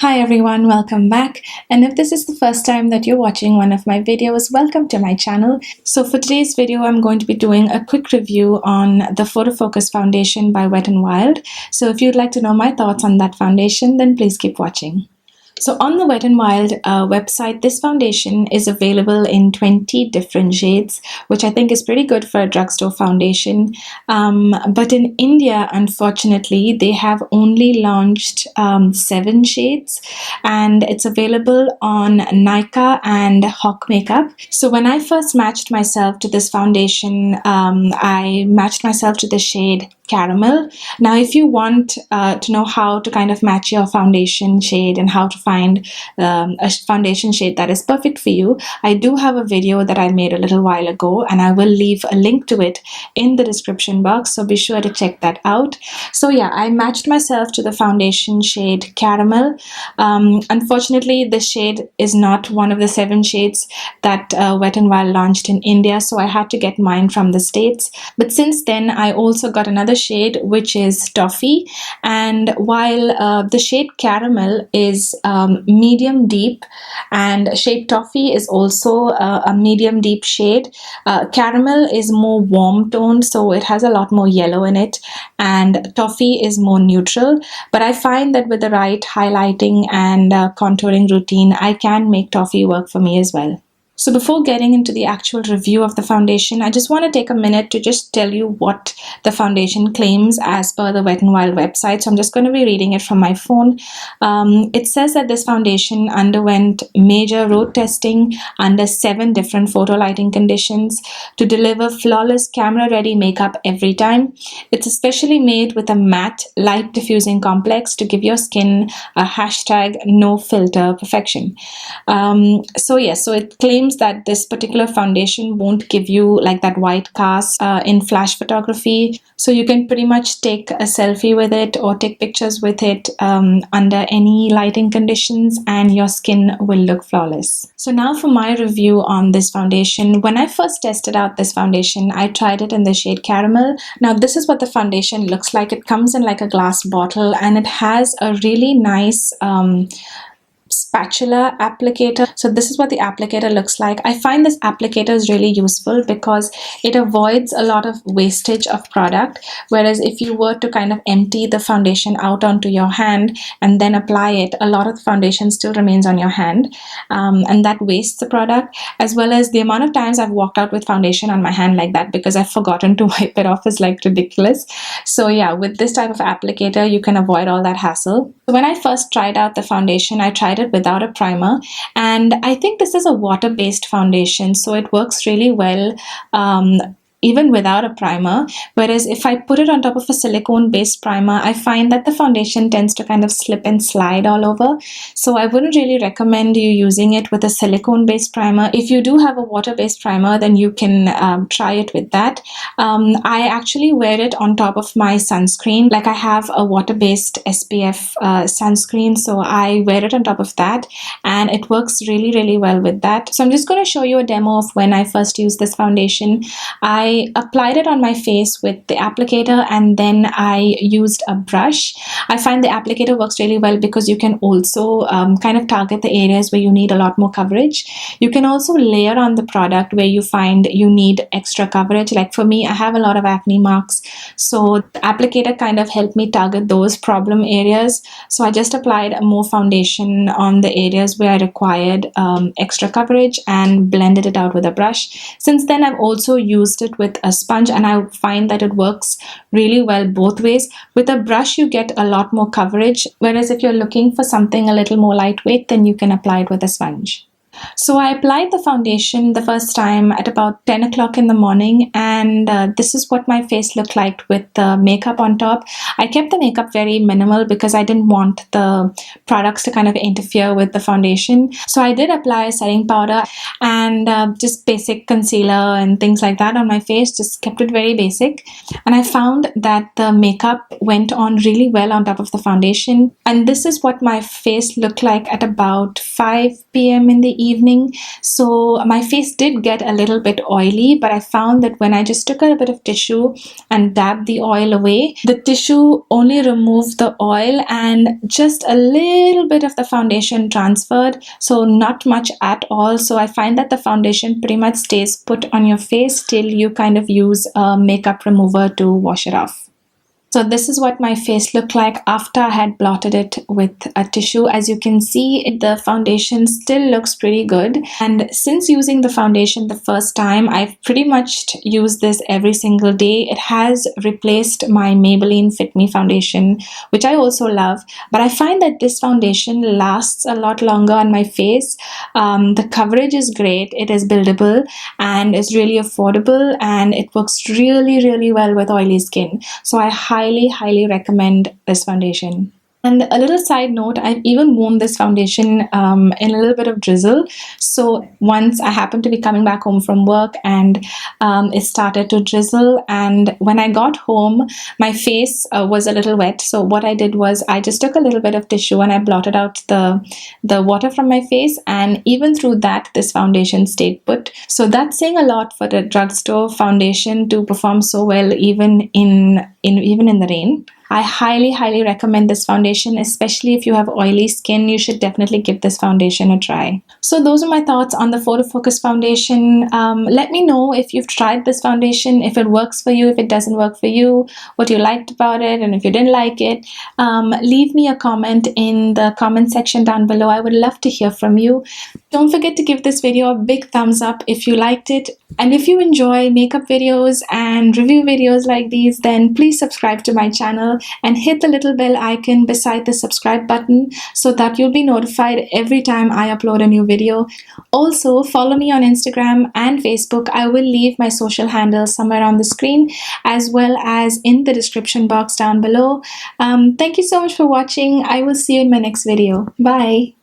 Hi everyone, welcome back. And if this is the first time that you're watching one of my videos, welcome to my channel. So for today's video, I'm going to be doing a quick review on the Photofocus foundation by Wet n Wild. So if you'd like to know my thoughts on that foundation, then please keep watching. So on the Wet n Wild website, this foundation is available in 20 different shades, which I think is pretty good for a drugstore foundation. But in India, unfortunately, they have only launched 7 shades, and it's available on Nykaa and Hawk Makeup. So when I first matched myself to this foundation, I matched myself to the shade Caramel. Now, if you want to know how to kind of match your foundation shade and how to find a foundation shade that is perfect for you, I do have a video that I made a little while ago, and I will leave a link to it in the description box, so be sure to check that out. So yeah, I matched myself to the foundation shade Caramel. Unfortunately, this shade is not one of the 7 shades that Wet n Wild launched in India, so I had to get mine from the States. But since then, I also got another shade, which is Toffee. And while the shade Caramel is medium deep, and shade Toffee is also a medium deep shade, Caramel is more warm toned, so it has a lot more yellow in it, and Toffee is more neutral. But I find that with the right highlighting and contouring routine, I can make Toffee work for me as well. So before getting into the actual review of the foundation, I just want to take a minute to just tell you what the foundation claims as per the Wet n Wild website. So I'm just going to be reading it from my phone. It says that this foundation underwent major road testing under 7 different photo lighting conditions to deliver flawless camera-ready makeup every time. It's especially made with a matte light diffusing complex to give your skin a hashtag no filter perfection. So it claims that this particular foundation won't give you like that white cast in flash photography, so you can pretty much take a selfie with it or take pictures with it under any lighting conditions, and your skin will look flawless. So now for my review on this foundation. When I first tested out this foundation, I tried it in the shade Caramel. Now this is what the foundation looks like. It comes in like a glass bottle, and it has a really nice spatula applicator. So this is what the applicator looks like. I find this applicator is really useful because it avoids a lot of wastage of product, whereas if you were to kind of empty the foundation out onto your hand and then apply it, a lot of the foundation still remains on your hand, and that wastes the product. As well as the amount of times I've walked out with foundation on my hand like that because I've forgotten to wipe it off is like ridiculous. So yeah, with this type of applicator you can avoid all that hassle. So when I first tried out the foundation, I tried it without a primer, and I think this is a water-based foundation, so it works really well even without a primer. Whereas if I put it on top of a silicone based primer, I find that the foundation tends to kind of slip and slide all over. So I wouldn't really recommend you using it with a silicone based primer. If you do have a water based primer, then you can try it with that. I actually wear it on top of my sunscreen. Like I have a water based SPF sunscreen, so I wear it on top of that, and it works really well with that. So I'm just going to show you a demo of when I first used this foundation. I applied it on my face with the applicator, and then I used a brush. I find the applicator works really well because you can also kind of target the areas where you need a lot more coverage. You can also layer on the product where you find you need extra coverage. Like for me, I have a lot of acne marks, so the applicator kind of helped me target those problem areas. So I just applied more foundation on the areas where I required extra coverage and blended it out with a brush. Since then, I've also used it with a sponge, and I find that it works really well both ways. With a brush you get a lot more coverage, whereas if you're looking for something a little more lightweight, then you can apply it with a sponge. So I applied the foundation the first time at about 10 o'clock in the morning, and this is what my face looked like with the makeup on top. I kept the makeup very minimal because I didn't want the products to kind of interfere with the foundation. So I did apply setting powder and just basic concealer and things like that on my face, just kept it very basic. And I found that the makeup went on really well on top of the foundation. And this is what my face looked like at about 5 p.m. in the evening, so my face did get a little bit oily, but I found that when I just took a bit of tissue and dabbed the oil away, the tissue only removed the oil and just a little bit of the foundation transferred, so not much at all. So I find that the foundation pretty much stays put on your face till you kind of use a makeup remover to wash it off. So this is what my face looked like after I had blotted it with a tissue. As you can see, the foundation still looks pretty good. And since using the foundation the first time, I've pretty much used this every single day. It has replaced my Maybelline Fit Me foundation, which I also love. But I find that this foundation lasts a lot longer on my face. The coverage is great. It is buildable and is really affordable, and it works really, really well with oily skin. So I highly recommend this foundation. And a little side note, I've even worn this foundation in a little bit of drizzle. So once I happened to be coming back home from work and it started to drizzle, and when I got home, my face was a little wet. So what I did was I just took a little bit of tissue and I blotted out the water from my face, and even through that, this foundation stayed put. So that's saying a lot for the drugstore foundation to perform so well even in the rain. I highly recommend this foundation, especially if you have oily skin. You should definitely give this foundation a try. So those are my thoughts on the Photofocus foundation. Let me know if you've tried this foundation, if it works for you, if it doesn't work for you, what you liked about it, and if you didn't like it. Leave me a comment in the comment section down below. I would love to hear from you. Don't forget to give this video a big thumbs up if you liked it. And if you enjoy makeup videos and review videos like these, then please subscribe to my channel and hit the little bell icon beside the subscribe button so that you'll be notified every time I upload a new video. Also, follow me on Instagram and Facebook. I will leave my social handles somewhere on the screen as well as in the description box down below. Thank you so much for watching. I will see you in my next video. Bye.